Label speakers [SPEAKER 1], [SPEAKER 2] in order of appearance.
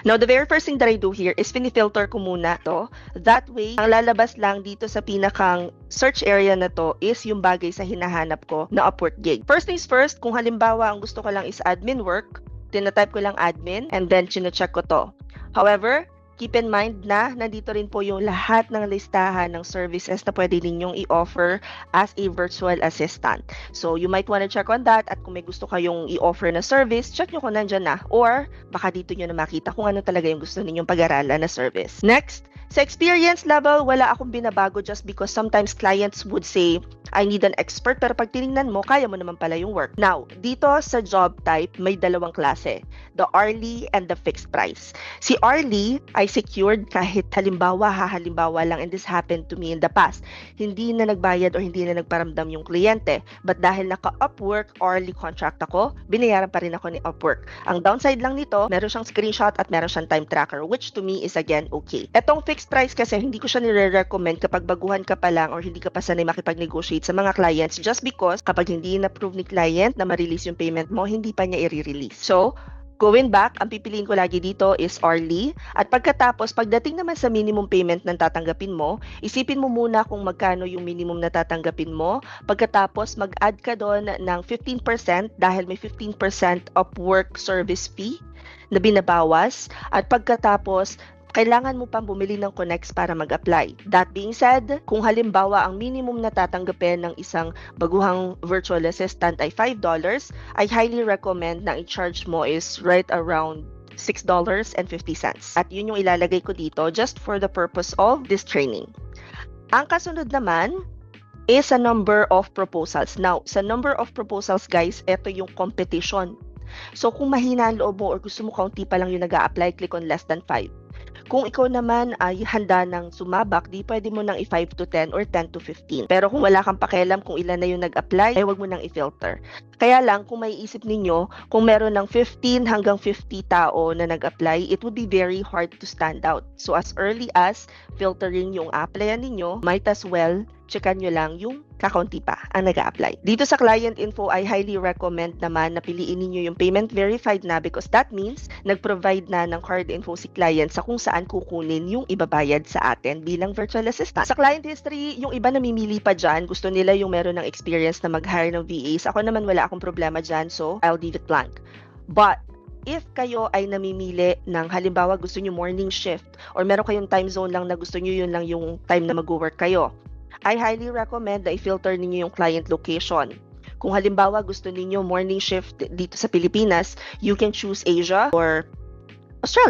[SPEAKER 1] Now, the very first thing that I do here is pinifilter ko muna to. That way, ang lalabas lang dito sa pinakang search area na to is yung bagay sa hinahanap ko na Upwork gig. First things first, kung halimbawa ang gusto ko lang is admin work, tinatype ko lang admin and then chinecheck ko to. However, keep in mind na nandito rin po yung lahat ng listahan ng services na pwede ninyong i-offer as a virtual assistant. So, you might want to check on that at kung may gusto kayong i-offer na service, check nyo kung nandyan na or baka dito nyo na makita kung ano talaga yung gusto ninyong pag-aralan na service. Next, sa experience level, wala akong binabago just because sometimes clients would say, I need an expert, pero pag tinignan mo, kaya mo naman pala yung work. Now, dito sa job type, may dalawang klase. The hourly and the fixed price. Si hourly ay secured kahit halimbawa lang, and this happened to me in the past. Hindi na nagbayad o hindi na nagparamdam yung kliyente. But dahil naka-Upwork, hourly contract ako, binayaran pa rin ako ni Upwork. Ang downside lang nito, meron siyang screenshot at meron siyang time tracker, which to me is again okay. Etong fixed price kasi, hindi ko siya nire-recommend kapag baguhan ka pa lang or hindi ka pa sanay makipag-negotiate sa mga clients just because kapag hindi na-approve ni client na ma-release yung payment mo, hindi pa niya i-release. So, going back, ang pipiliin ko lagi dito is hourly. At pagkatapos, pagdating naman sa minimum payment na tatanggapin mo, isipin mo muna kung magkano yung minimum na tatanggapin mo. Pagkatapos, mag-add ka doon ng 15% dahil may 15% Upwork service fee na binabawas. At pagkatapos, kailangan mo pang bumili ng Connects para mag-apply. That being said, kung halimbawa ang minimum na tatanggapin ng isang baguhang virtual assistant ay $5, I highly recommend na i-charge mo is right around $6.50. At yun yung ilalagay ko dito just for the purpose of this training. Ang kasunod naman is a number of proposals. Now, sa number of proposals, guys, ito yung competition. So, kung mahina ang loob mo or gusto mo kaunti pa lang yung nag-a-apply, click on less than 5. Kung ikaw naman ay handa ng sumabak, di pwede mo nang i-5 to 10 or 10 to 15. Pero kung wala kang pakialam kung ilan na yung nag-apply, ay wag mo nang i-filter. Kaya lang, kung may isip ninyo, kung meron ng 15 hanggang 50 tao na nag-apply, it would be very hard to stand out. So as early as filtering yung applyan ninyo, might as well checkan nyo lang yung kakaunti pa ang nag-a-apply. Dito sa client info, I highly recommend naman na piliin ninyo yung payment verified na because that means nag-provide na ng card info si client sa kung saan kukunin yung ibabayad sa atin bilang virtual assistant. Sa client history, yung iba namimili pa dyan, gusto nila yung meron ng experience na mag-hire ng VAs. Ako naman wala akong problema dyan, so I'll leave it blank. But if kayo ay namimili ng halimbawa gusto nyo morning shift or meron kayong time zone lang na gusto nyo yun lang yung time na mag-work kayo, I highly recommend na i-filter ninyo yung client location. Kung halimbawa gusto ninyo morning shift dito sa Pilipinas, you can choose Asia or Australia.